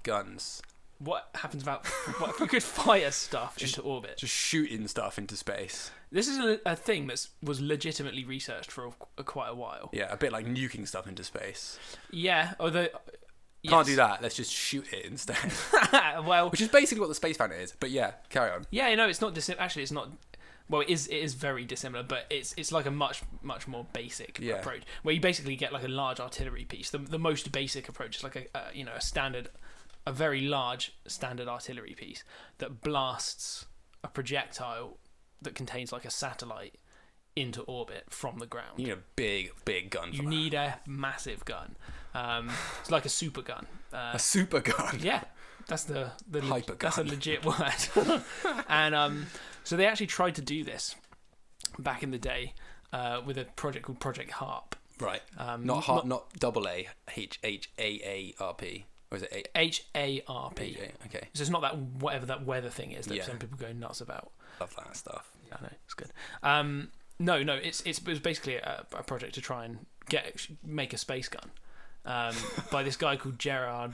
Guns. What happens about what if you could fire stuff into orbit? Just shooting stuff into space. This is a thing that was legitimately researched for quite a while. Yeah, a bit like nuking stuff into space. Yeah, although can't do that. Let's just shoot it instead. Well, which is basically what the space fountain is. But yeah, carry on. Yeah, no, it's not actually, it's not. Well, it is very dissimilar, but it's like a much more basic approach where you basically get like a large artillery piece. The most basic approach is like a very large standard artillery piece that blasts a projectile that contains like a satellite into orbit from the ground. You need a big gun. You need a massive gun. It's like a super gun. A super gun. Yeah, that's the hyper gun. That's a legit word. And so they actually tried to do this back in the day with a project called Project HAARP. Right. Not double A, HAARP. Or is it HAARP? Okay. So it's not that whatever that weather thing is that some people go nuts about. Love that stuff. Yeah, I know, it's good. No, it was basically a project to try and make a space gun by this guy called Gerard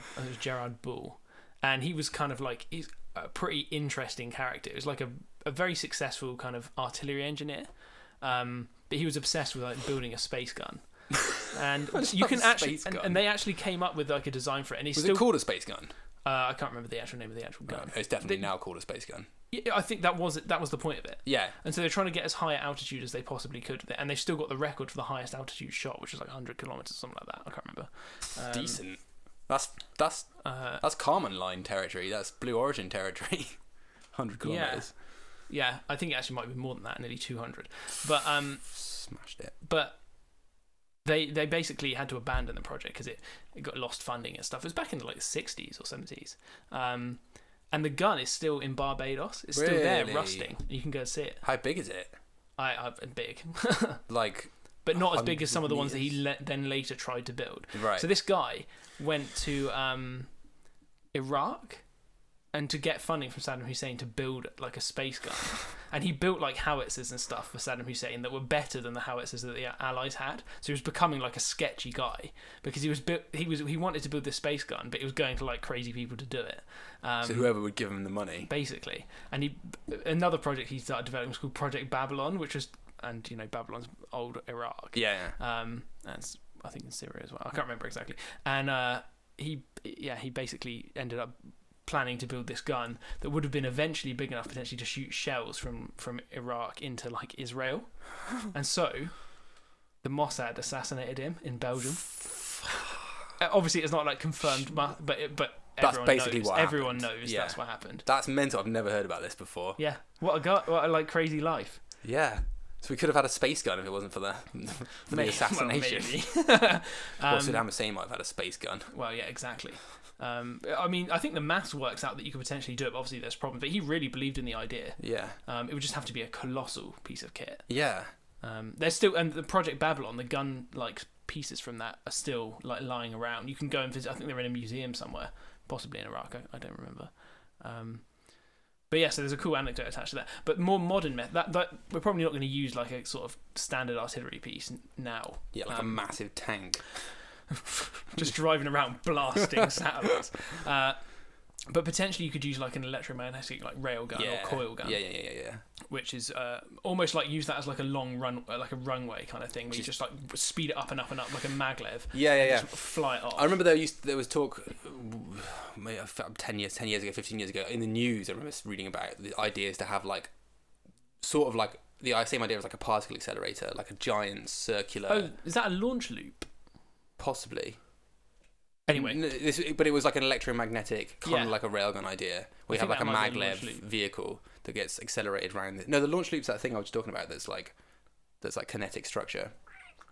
Bull, and he was kind of like he's a pretty interesting character. It was like a very successful kind of artillery engineer, but he was obsessed with like building a space gun. And you can actually, and they actually came up with like a design for it. And was it called a space gun? I can't remember the actual name of the actual gun. No, it's definitely now called a space gun. Yeah, I think that was the point of it. Yeah. And so they're trying to get as high an altitude as they possibly could, and they've still got the record for the highest altitude shot, which is like 100 kilometers, something like that. I can't remember. Decent. That's Kármán line territory. That's Blue Origin territory. 100 kilometers. Yeah, I think it actually might be more than that, nearly 200. But smashed it. But they basically had to abandon the project because it got lost funding and stuff. It was back in the 60s or 70s. And the gun is still in Barbados. It's still there, rusting. You can go and see it. How big is it? Big. But not as big as some of the ones that he then later tried to build. Right. So this guy went to Iraq and to get funding from Saddam Hussein to build like a space gun. And he built like howitzers and stuff for Saddam Hussein that were better than the howitzers that the Allies had. So he was becoming like a sketchy guy because he wanted to build this space gun, but he was going to like crazy people to do it. So whoever would give him the money, basically. And another project he started developing was called Project Babylon, which was, and Babylon's old Iraq. Yeah. That's I think in Syria as well. I can't remember exactly. And he basically ended up planning to build this gun that would have been eventually big enough potentially to shoot shells from Iraq into like Israel. And so the Mossad assassinated him in Belgium. Obviously it's not like confirmed, but that's basically knows. what everyone knows that's what happened. That's mental. I've never heard about this before. Yeah, what a like crazy life. Yeah. So we could have had a space gun if it wasn't for the assassination. Well, Saddam Hussein might have had a space gun. Well, yeah, exactly. I mean, I think the maths works out that you could potentially do it, but obviously there's problems. But he really believed in the idea. Yeah. It would just have to be a colossal piece of kit. Yeah. There's still, and the Project Babylon, the gun like pieces from that are still like lying around. You can go and visit. I think they're in a museum somewhere, possibly in Iraq. I don't remember. But yeah, so there's a cool anecdote attached to that. But more modern that we're probably not going to use like a sort of standard artillery piece now. Yeah, like a massive tank. Just driving around blasting satellites. But potentially you could use like an electromagnetic like railgun or coil gun. Yeah. Which is almost like use that as like a long run, like a runway kind of thing, where you just like speed it up and up and up, like a maglev. Yeah. Just fly it off. I remember there was talk 10 years ago, 15 years ago in the news. I remember reading about the ideas to have like sort of like the same idea as like a particle accelerator, like a giant circular. Oh, is that a launch loop? Possibly. Anyway, but it was like an electromagnetic, kind of like a railgun idea. We have like a maglev vehicle that gets accelerated around. The launch loop's that thing I was talking about. That's like kinetic structure.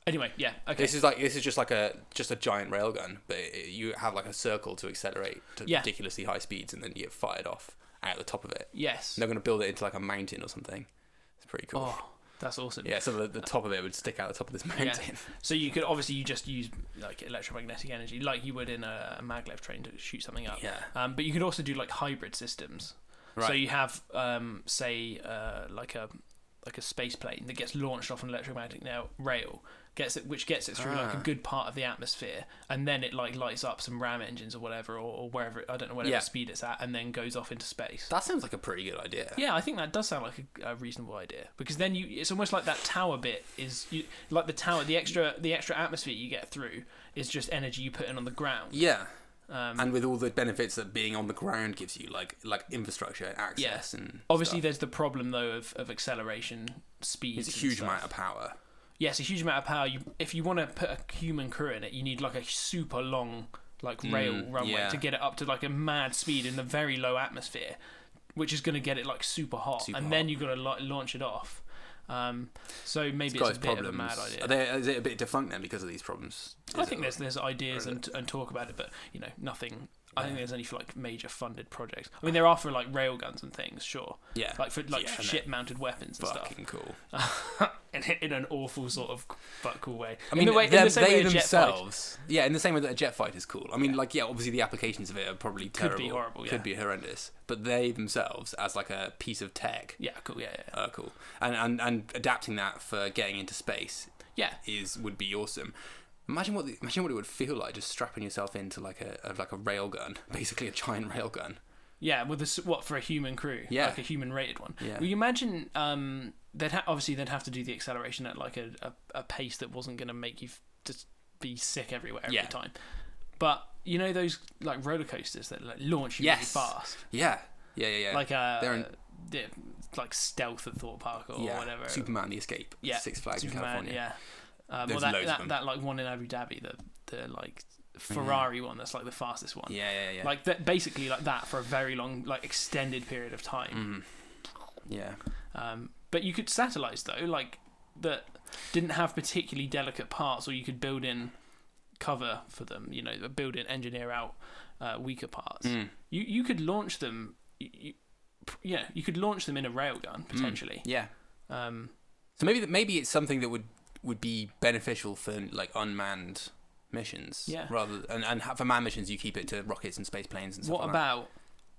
Anyway, yeah. Okay. This is just a giant railgun, but you have like a circle to accelerate to ridiculously high speeds, and then you get fired off out the top of it. Yes. And they're going to build it into like a mountain or something. It's pretty cool. Oh. That's awesome. Yeah, so the top of it would stick out the top of this mountain. Yeah. So you could you just use like electromagnetic energy, like you would in a maglev train to shoot something up. Yeah. But you could also do like hybrid systems. Right. So you have say like a like a space plane that gets launched off an electromagnetic rail, which gets it through like a good part of the atmosphere, and then it like lights up some ram engines or whatever, or wherever, I don't know, whatever speed it's at, and then goes off into space. That sounds like a pretty good idea. Yeah, I think that does sound like a reasonable idea, because then it's almost like that tower bit is like the tower, the extra atmosphere you get through is just energy you put in on the ground. Yeah. And with all the benefits that being on the ground gives you, like infrastructure and access, and obviously stuff. There's the problem though of acceleration speed. It's a huge amount of power. Yes, a huge amount of power. If you want to put a human crew in it, you need like a super long rail runway to get it up to like a mad speed in the very low atmosphere, which is going to get it like super hot, and then you've got to launch it off. So maybe it's a bit of a mad idea. Is it a bit defunct then because of these problems? I think there's ideas and talk about it, but nothing. I think there's only for like major funded projects. I mean, there are for like railguns and things, sure. Yeah. Like for like ship-mounted weapons and stuff. Fucking cool. in an awful sort of but cool way. I mean, in the same way a jet fight. Yeah, in the same way that a jet fight is cool. I mean, obviously the applications of it are probably terrible. Could be horrible. Yeah. Could be horrendous. But they themselves, as like a piece of tech. Yeah. Cool. Yeah. Cool. And adapting that for getting into space. Yeah. Would be awesome. Imagine what it would feel like just strapping yourself into like a rail gun, basically a giant rail gun. Yeah, with for a human crew, like a human rated one. Yeah. Well, you imagine they'd have to do the acceleration at like a pace that wasn't going to make you just be sick everywhere every time. But you know those like roller coasters that like launch you really fast. Yeah. Like like Stealth at Thorpe Park or whatever. Superman the Escape. Yeah. Six Flags Superman, in California. Yeah. There's well, loads of them. that like one in Abu Dhabi, the like Ferrari one, that's like the fastest one. Yeah. Like that, basically like that for a very long, like extended period of time. Yeah. But you could satellites though, like that didn't have particularly delicate parts, or you could build in cover for them. Build in, engineer out weaker parts. You could launch them. You could launch them in a railgun potentially. Yeah. So maybe it's something that would be beneficial for like unmanned missions. Yeah. And for manned missions, you keep it to rockets and space planes and stuff. What about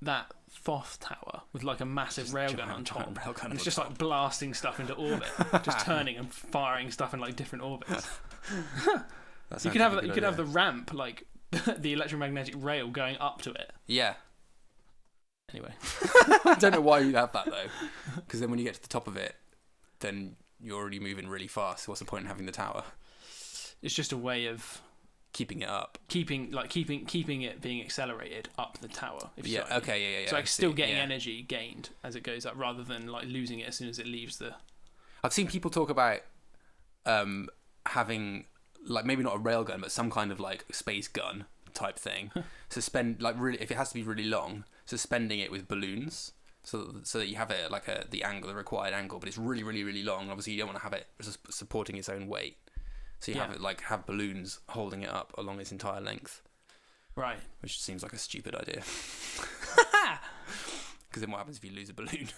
that Thoth tower with like a massive railgun on top, and it's just like blasting stuff into orbit, just turning and firing stuff in like different orbits. You could have the ramp, like the electromagnetic rail going up to it. Yeah. Anyway, I don't know why you'd have that though, because then when you get to the top of it, then you're already moving really fast. What's the point in having the tower? It's just a way of keeping it up, keeping it being accelerated up the tower. Yeah. So like still getting energy gained as it goes up, rather than like losing it as soon as it leaves the. I've seen people talk about having like maybe not a railgun, but some kind of like space gun type thing. Suspend like really, if it has to be really long, suspending it with balloons. So that you have it like the required angle, but it's really, really, really long. Obviously, you don't want to have it supporting its own weight. So you have it have balloons holding it up along its entire length. Right. Which seems like a stupid idea. Because then what happens if you lose a balloon?